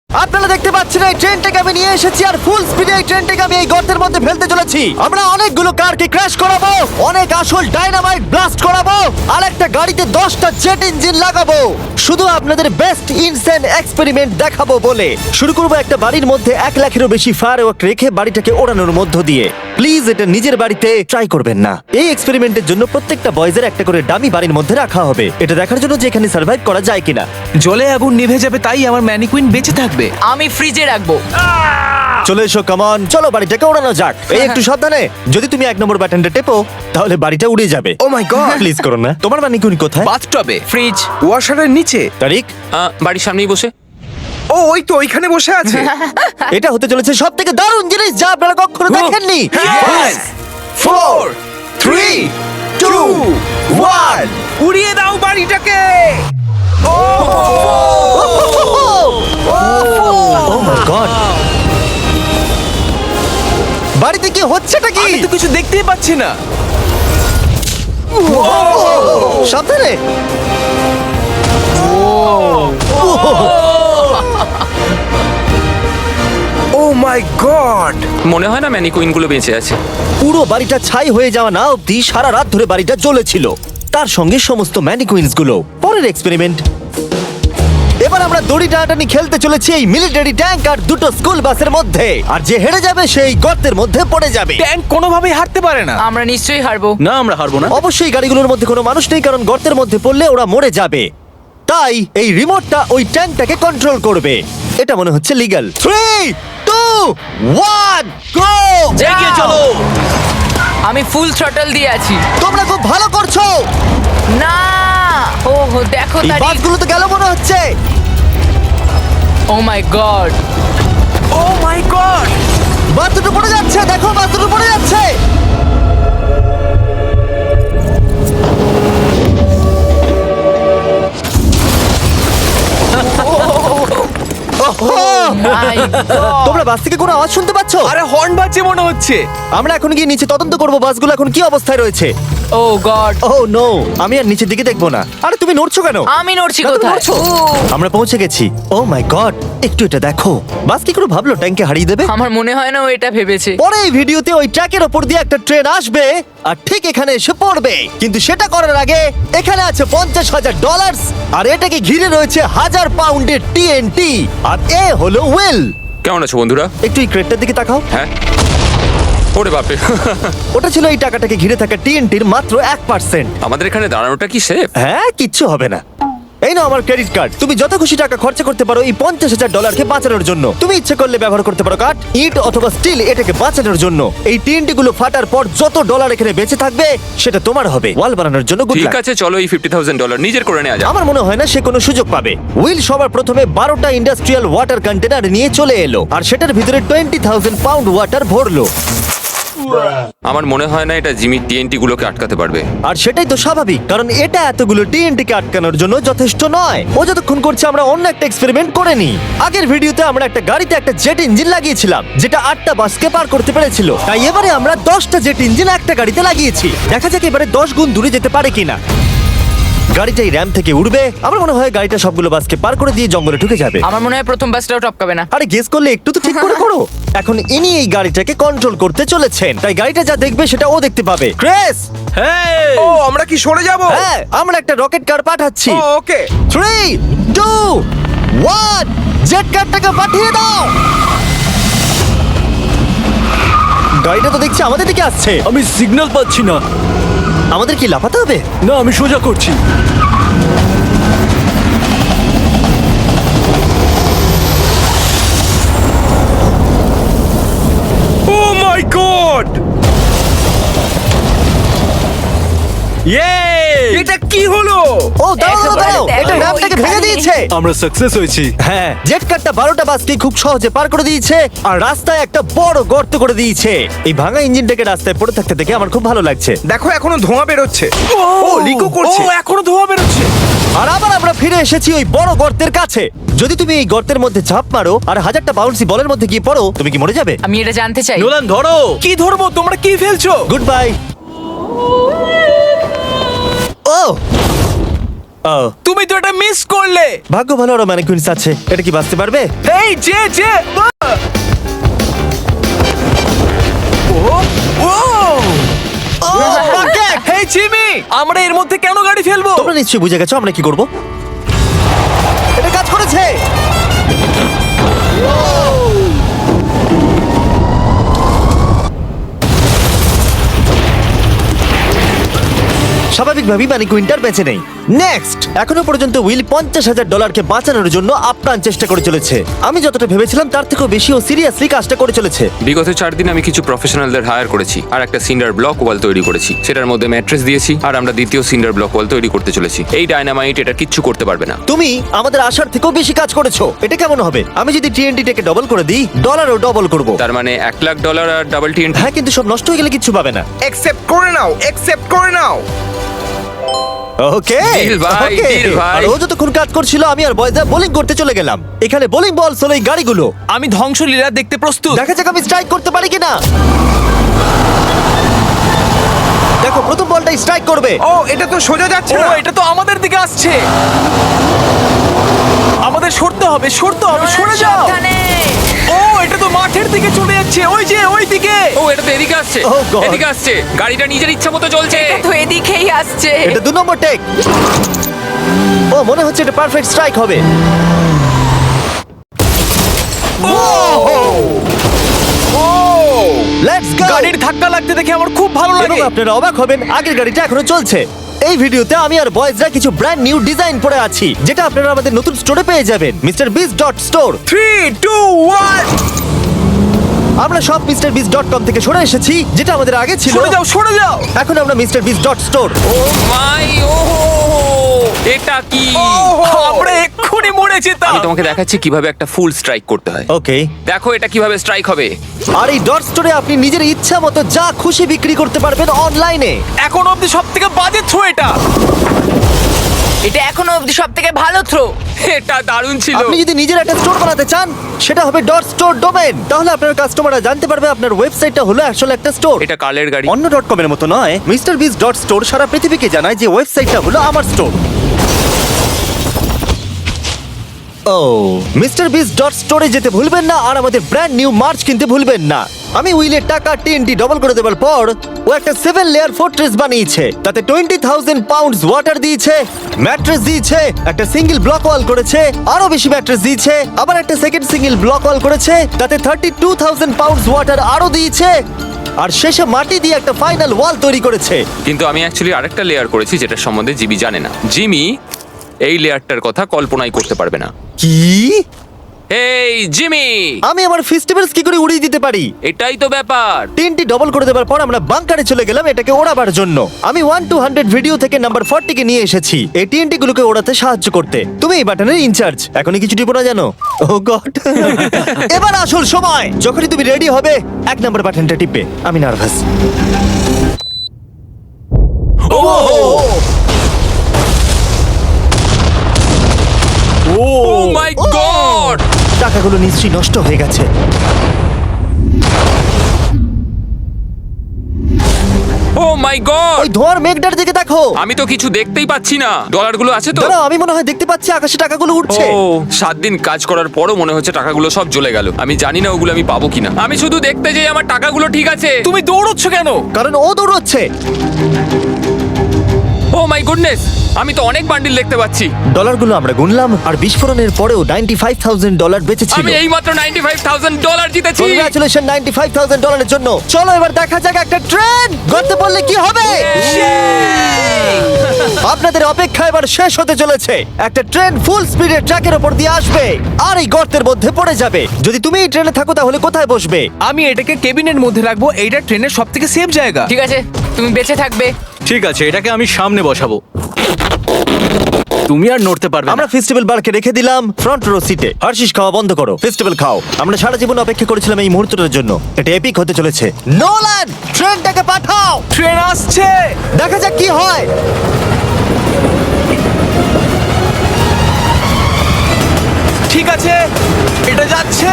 আপনারা দেখতে পাচ্ছেন এই ট্রেনটাকে আমি নিয়ে এসেছি আর ফুল স্পিডে এই ট্রেনটাকে আমি এই গর্তের মধ্যে ফেলতে চলেছি। আমরা অনেকগুলো কারকে ক্র্যাশ করাবো, অনেক আসল ডাইনামাইট ব্লাস্ট করাবো, আর একটা গাড়িতে 10টা জেট ইঞ্জিন লাগাবো, শুধু আপনাদের বেস্ট ইনসেন এক্সপেরিমেন্ট দেখাবো বলে। শুরু করবো একটা বাড়ির মধ্যে 1 লাখেরও বেশি ফায়ারওয়ার্ক রেখে বাড়িটাকে ওড়ানোর মধ্য দিয়ে। প্লিজ এটা নিজের বাড়িতে ট্রাই করবেন না। এই এক্সপেরিমেন্টের জন্য প্রত্যেকটা বয়েজের একটা করে ডামি বাড়ির মধ্যে রাখা হবে, এটা দেখার জন্য যে এখানে সার্ভাইভ করা যায় কিনা। জলে আগুন নিভে যাবে, তাই আমার ম্যানিকুইন বেঁচে থাকবে। আমি ফ্রিজে রাখবো। চলে এসো, কামন, চলো বাড়িটাকে ওড়ানো যাক। এই একটু সাবধানে, যদি তুমি 1 নম্বর বাটনটা টেপো তাহলে বাড়িটা উড়ে যাবে। ও মাই গড! প্লিজ করো না। তোমার মানিকুনি কোথায়? বাথটবে, ফ্রিজ ওয়াশারের নিচে। তারিক, বাড়ির সামনেই বসে। ও ওই তো ওইখানে বসে আছে। এটা হতে চলেছে সব থেকে দারুণ জিনিস যা আপনারা কখনো দেখেননি। 5 4 3 2 1 উড়িয়ে দাও বাড়িটাকে। ও মাই গড, বাড়িতে কি হচ্ছেটা কি? আমি তো কিছু দেখতেই পাচ্ছি না। সাবধানে। ও মাই গড! মনে হয় না ম্যানিকুইন গুলো বেঁচে আছে। পুরো বাড়িটা ছাই হয়ে যাওয়া না অব্দি সারা রাত ধরে বাড়িটা জ্বলেছিল, তার সঙ্গে সমস্ত ম্যানিকুইন্স গুলো। পরের এক্সপেরিমেন্ট, এবার আমরা দড়ি টানাটানি খেলতে চলেছি এই মিলিটারি ট্যাঙ্ক আর 2টো স্কুল বাসের মধ্যে, আর যে হেরে যাবে সেই গর্তের মধ্যে পড়ে যাবে। ট্যাঙ্ক কোনোভাবেই হারতে পারে না। আমরা নিশ্চয়ই হারবো। না, আমরা হারবো না। অবশ্যই গাড়িগুলোর মধ্যে কোনো মানুষ নেই, কারণ গর্তের মধ্যে পড়লে ওরা মরে যাবে। তাই এই রিমোটটা ওই ট্যাঙ্কটাকে কন্ট্রোল করবে। এটা মনে হচ্ছে লিগ্যাল। 3 2 1 গো! এগিয়ে চলো। আমি ফুল থ্রটল দিয়ে আছি। তোমরা খুব ভালো করছো। না, ওহো দেখো এই তারিখ। বাসগুলো তো গেল মনে হচ্ছে। ও মাই গড, ও মাই গড! বাস দুটো পড়ে যাচ্ছে, দেখো বাস দুটো পড়ে যাচ্ছে। মাই তোমরা বাস থেকে কোনো আওয়াজ শুনতে পাচ্ছো? আরে হর্ন বাজছে মনে হচ্ছে। আমরা এখন গিয়ে নিচে তদন্ত করব বাসগুলো এখন কি অবস্থায় রয়েছে। ও গড, ও নো, আমি আর নিচের দিকে দেখবো না। আরে তুমি নড়ছো কেন? আমি নড়ছি না, তুমি কোথায়? নড়ছো। আমরা পৌঁছে গেছি। ও মাই গড, একটু এটা দেখো। বাস কি করে ভাবলো ট্যাঙ্কে হারিয়ে দেবে? আমার মনে হয় না ও এটা ভেবেছে। পরে এই ভিডিওতে ওই ট্র্যাকের ওপর দিয়ে একটা ট্রেন আসবে আর ঠিক এখানে এসে পড়বে, কিন্তু সেটা করার আগে এখানে আছে $50,000 আর এটাকে ঘিরে রয়েছে 1000 পাউন্ডের TNT, আর এ হলো উইল। কেমন আছো বন্ধুরা? একটু এই ক্রেটটার দিকে তাকাও। হ্যাঁ, ওরে বাপরে। ওটা ছিল এই টাকাটাকে ঘিরে থাকা TNTর মাত্র 1%। আমাদের এখানে দাঁড়ানোটা কি সেফ? হ্যাঁ, কিচ্ছু হবে না। এই নাও আমার ক্রেডিট কার্ড, তুমি যত খুশি টাকা খরচা করতে পারো এই $50,000 বাঁচানোর জন্য। তুমি ইচ্ছে করলে ব্যবহার করতে পারো কাঠ, ইট অথবা স্টিল এটাকে বাঁচানোর জন্য। এই TNT গুলো ফাটার পর যত ডলার এখানে বেঁচে থাকবে সেটা তোমার হবে। ওয়াল বানানোর জন্য গুড ঠিক লাক। আছে, চলো এই $50,000 নিজের করে নেওয়া যাক। আমার মনে হয় না সে কোনো সুযোগ পাবে। উইল সবার প্রথমে 12টা ইন্ডাস্ট্রিয়াল ওয়াটার কন্টেনার নিয়ে চলে এলো আর সেটার ভিতরে 20,000 পাউন্ড ওয়াটার ভরলো। আমার মনে হয় না এটা জিমি TNT গুলোকে আটকাতে পারবে। আর সেটাই তো স্বাভাবিক, কারণ এটা এতগুলো TNT কে আটকানোর জন্য যথেষ্ট নয়। ও যতক্ষণ করছে আমরা অন্য একটা এক্সপেরিমেন্ট করে নিই। আগের ভিডিওতে আমরা একটা গাড়িতে একটা জেট ইঞ্জিন লাগিয়েছিলাম যেটা 8টা বাসকে পার করতে পেরেছিল, তাই এবারে আমরা 10টা জেট ইঞ্জিন একটা গাড়িতে লাগিয়েছি। দেখা যাক এবারে 10 গুণ দূরে যেতে পারে কিনা। গাড়িটা এই র্যাম থেকে উঠবে। আমার মনে হয় গাড়িটা সবগুলো বাসকে পার করে দিয়ে জঙ্গলে ঢুকে যাবে। আমার মনে হয় প্রথম বাসটাও টপকাবে না। আরে গেস করলে একটু তো ঠিক করে করো। এখন ইনি এই গাড়িটাকে কন্ট্রোল করতে চলেছেন, তাই গাড়িটা যা দেখবে সেটা ও দেখতে পাবে। ক্রেস, ও আমরা কি সরে যাব? হ্যাঁ, আমরা একটা রকেট কার পাঠাচ্ছি। ও ওকে। 3 2 1 জেট কারটাকে পাঠিয়ে দাও। গাড়িটা তো দেখছি আমাদের দিকে আসছে। আমি সিগন্যাল পাচ্ছি না। আমাদের কি লাফাতে হবে? না, আমি সোজা করছি। ও মাই গড! ইয়ে! এটা কি হলো? ও দাঁড়াও একেবারে দাঁড়াও, দেখো, এটা র্যামটাকে ভেঙে ওইখানে। দিয়েছে। আমরা সাকসেস হয়েছি। হ্যাঁ, জেট কারটা 12টা বাসকে খুব সহজে পার করে দিয়েছে আর রাস্তায় একটা বড় গর্ত করে দিয়েছে। এই ভাঙা ইঞ্জিনটাকে রাস্তায় পড়ে থাকতে দেখে আমার খুব ভালো লাগছে। দেখো এখনো ধোঁয়া বেরোচ্ছে। ও লিকো করছে। ও এখনো ধোঁয়া বেরোচ্ছে। আর আবার আমরা ফিরে এসেছি ওই বড় গর্তের কাছে। যদি তুমি এই গর্তের মধ্যে ঝাঁপ মারো আর 1000টা বাউন্সি বলের মধ্যে গিয়ে পড়ো, তুমি কি মরে যাবে? আমি এটা জানতে চাই। নোলান ধরো। কি ধরবো? তোমরা কি ফেলছো? Good bye. ও ও তুমি তো এটা মিস করলে। ভাগ্য ভালো, আরো ম্যানিকুইন্স আছে। এটা কি বাঁচতে পারবে? এই যে ও হেই জিমি, আমরা এর মধ্যে কেন গাড়ি ফেলবো? তোমরা নিশ্চয়ই বুঝে গেছো আমরা কি করব। এটা কাজ করেছে। স্বাভাবিকভাবেই ম্যানিকুইনটার বেঁচে নেই। নেক্সট, এখনো পর্যন্ত উইল $50,000 বাঁচানোর জন্য আপ্রাণ চেষ্টা করে চলেছে। আমি যতটা ভেবেছিলাম তার থেকেও বেশি ও সিরিয়াসলি কাজটা করে চলেছে। বিগত 4 দিন আমি কিছু প্রফেশনালদের হায়ার করেছি আর একটা সিন্ডার ব্লক ওয়াল তৈরি করেছি। সেটার মধ্যে ম্যাট্রেস দিয়েছি আর আমরা দ্বিতীয় সিন্ডার ব্লক ওয়াল তৈরি করতে চলেছি। এই ডায়নামাইট এটা কিচ্ছু করতে পারবে না। তুমি আমাদের আশার থেকেও বেশি কাজ করেছো। এটা কেমন হবে? আমি যদি TNT-টাকে ডবল করে দিই, ডলারও ডবল করব। তার মানে $1,00,000 আর ডাবল TNT। হ্যাঁ, কিন্তু সব নষ্ট হয়ে গেলে কিচ্ছু পাবে না। অ্যাকসেপ্ট করে নাও। ওকে Deal ভাই, deal ভাই। আর ও যতক্ষণ কাজ করছিল আমি আর বয়েজা বোলিং করতে চলে গেলাম। এখানে বোলিং বল হলো এই গাড়িগুলো। আমি ধ্বংসলীলা দেখতে প্রস্তুত। দেখা যাক আমি স্ট্রাইক করতে পারি কিনা। দেখো, প্রথম বলটাই স্ট্রাইক করবে। ও এটা তো সোজা যাচ্ছে না। এটা তো আমাদের দিকে আসছে। আমাদের সরতে হবে। সরে যাও। সাবধানে। ও এটা তো মাঠের দিকে চলে যাচ্ছে। ওই দিকে। ও এটা তো এদিকে আসছে। Oh God! এদিকে আসছে। গাড়িটা নিজের ইচ্ছা মতো চলছে। তো এদিকেই আসছে। এটা 2 নম্বর টেক। ও মনে হচ্ছে এটা পারফেক্ট স্ট্রাইক হবে। Let's go. গাড়ির ধাক্কা লাগতে দেখে আমার খুব ভালো এবং লাগে। আপনারা অবাক হবেন, আগের গাড়িটা এখনো চলছে। এই ভিডিওতে আমি আর বয়েজরা কিছু ব্র্যান্ড নিউ ডিজাইন পরে আছি, যেটা আপনারা আমাদের নতুন স্টোরে পেয়ে যাবেন, MrBeast.store। 3 2 1 আমরা সব MrBeast.com থেকে সরে এসেছি, যেটা আমাদের আগে ছিল। সরে যাও। এখন আমরা MrBeast.store। ও মাই এটা কি? আমরা এক্ষুনি মরে যেতাম। আমি তোমাকে দেখাচ্ছি কিভাবে একটা ফুল স্ট্রাইক করতে হয়। ওকে। দেখো এটা কিভাবে স্ট্রাইক হবে। আর এই ডট স্টোরে আপনি নিজের ইচ্ছা মতো যা খুশি বিক্রি করতে পারবেন অনলাইনে। এখন অবধি সবথেকে বাজে থ্রো এটা। এটা এখনো অবধি সবথেকে ভালো থ্রো। এটা দারুণ ছিল। আপনি যদি নিজের একটা স্টোর বানাতে চান, সেটা হবে ডট স্টোর ডোমেন। তাহলে আপনার কাস্টমাররা জানতে পারবে আপনার ওয়েবসাইটটা হলো আসলে একটা স্টোর। এটা কালের গাড়ি। অন্য .com এর মতো নয়। MrBeast.store সারা পৃথিবীকে জানায় যে ওয়েবসাইটটা হলো আমার স্টোর। ও MrBeast.store এ যেতে ভুলবেন না, আর আমাদের ব্র্যান্ড নিউ মার্চ কিনতে ভুলবেন না। আমি উইলের টাকা TNT ডবল করে দেবার পর ও একটা 7 লেয়ার ফোর্ট্রেস বানিয়েছে। তাতে 20,000 পাউন্ডস ওয়াটার দিয়েছে, ম্যাট্রেস দিয়েছে, একটা সিঙ্গেল ব্লক ওয়াল করেছে, আরো বেশি ম্যাট্রেস দিয়েছে, আবার একটা সেকেন্ড সিঙ্গেল ব্লক ওয়াল করেছে, তাতে 32,000 পাউন্ডস ওয়াটার আরো দিয়েছে, আর শেষে মাটি দিয়ে একটা ফাইনাল ওয়াল তৈরি করেছে। কিন্তু আমি অ্যাকচুয়ালি আরেকটা লেয়ার করেছি যেটা সম্বন্ধে জিমি জানে না। জিমি এই লেয়ারটার কথা কল্পনাই করতে পারবে না। কি? এই জিমি, আমি আমার ফেস্টিভ্যালস কি করে উড়িয়ে দিতে পারি? এটাই তো ব্যাপার। তিনটি ডবল করে দেওয়ার পর আমরা বাংকারে চলে গেলাম এটাকে ওড়াবার জন্য। আমি 1 to 100 ভিডিও থেকে নাম্বার 40 কে নিয়ে এসেছি এই TNT গুলোকে ওড়াতে সাহায্য করতে। তুমি এই বাটনের ইনচার্জ। এখনই কিছু টিপো না জানো? ও গড। এবার আসল সময়। যখনই তুমি রেডি হবে 1 নাম্বার বাটনটা টিপবে। আমি নার্ভাস। ও মাই গড! টাকাগুলো নিশ্চয়ই নষ্ট হয়ে গেছে। ও মাই গড! ওই ধোঁয়ার মেঘটার দিকে দেখো। আমি তো কিছু দেখতেই পাচ্ছি না। ডলারগুলো আছে তো? দাঁড়াও, আমি মনে হয় দেখতে পাচ্ছি আকাশে টাকাগুলো উঠছে। ও 7 দিন কাজ করার পরও মনে হচ্ছে টাকাগুলো সব জ্বলে গেল। আমি জানি না ওগুলো আমি পাবো কিনা। আমি শুধু দেখতে যাই আমার টাকাগুলো ঠিক আছে। তুমি দৌড়চ্ছ কেন? কারণ ও দৌড়চ্ছে। ও মাই গুডনেস, আমি তো অনেক বান্ডিল দেখতে পাচ্ছি। ডলারগুলো আমরা গুনলাম, আর বিস্ফোরণের পরেও $95,000 বেঁচে ছিল। আমি এইমাত্র $95,000 জিতেছি। কংগ্রাচুলেশন $95,000 এর জন্য। চলো এবার দেখা যাক একটা ট্রেন গর্তে পড়লে কি হবে। আপনাদের অপেক্ষা এবার শেষ হতে চলেছে। একটা ট্রেন ফুল স্পিডে ট্র্যাকের উপর দিয়ে আসবে আর এই গর্তের মধ্যে পড়ে যাবে। যদি তুমি এই ট্রেনে থাকো তাহলে কোথায় বসবে? আমি এটাকে কেবিনের মধ্যে রাখবো। এইটা ট্রেনের সবথেকে সেফ জায়গা। ঠিক আছে, তুমি বেঁচে থাকবে। ঠিক আছে, এটাকে আমি সামনে বসাবো। তুমি আর নড়তে পারবে আমরা না। ফেস্টিভ্যাল বারকে রেখে দিলাম ফ্রন্ট রো সিটে। হার্শিস খাওয়া বন্ধ করো, ফেস্টিভ্যাল খাও। আমরা সারা জীবন অপেক্ষা করেছিলাম এই মুহূর্তটার জন্য। এটা এপিক হতে চলেছে। নোলান, ট্রেনটাকে পাঠাও। ট্রেন আসছে। দেখা যাক কি হয়। ঠিক আছে, এটা যাচ্ছে।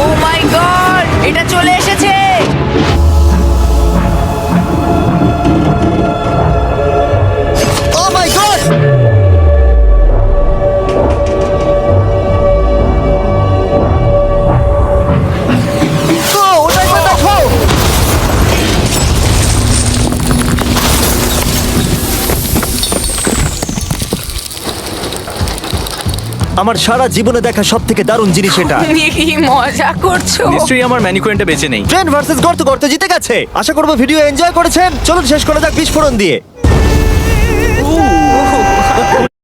ও মাই গড, এটা চলে এসেছে। আমার সারা জীবনে দেখা সব থেকে দারুণ জিনিস এটা। তুমি কি মজা করছো? নিশ্চয়ই আমার ম্যানিকুয়েন্টটা বেঁচে নেই। ট্রেন ভার্সেস গর্ত, গর্ত জিতে গেছে। আশা করবো ভিডিও এনজয় করেছেন। চলুন শেষ করা যাক বিস্ফোরণ দিয়ে।